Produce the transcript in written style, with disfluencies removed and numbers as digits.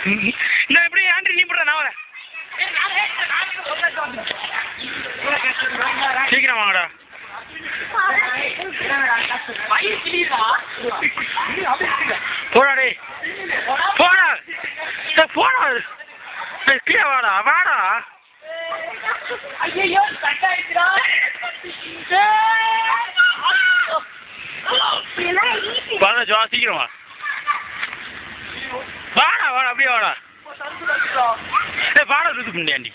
நான் எப்படி ஆண்டி நீ போடுற நான் வரேன். சீக்கிரம் வாங்கடா. போடா டேய் போடா போடா கீழே வாடா வாடா. ஐயோ கட்டாயிடுச்சுடா. வாடா ஜோ சீக்கிரம் வா. வாடா வாடா அப்படியே வாடா. வாடா ருது பண்ணியாண்டி.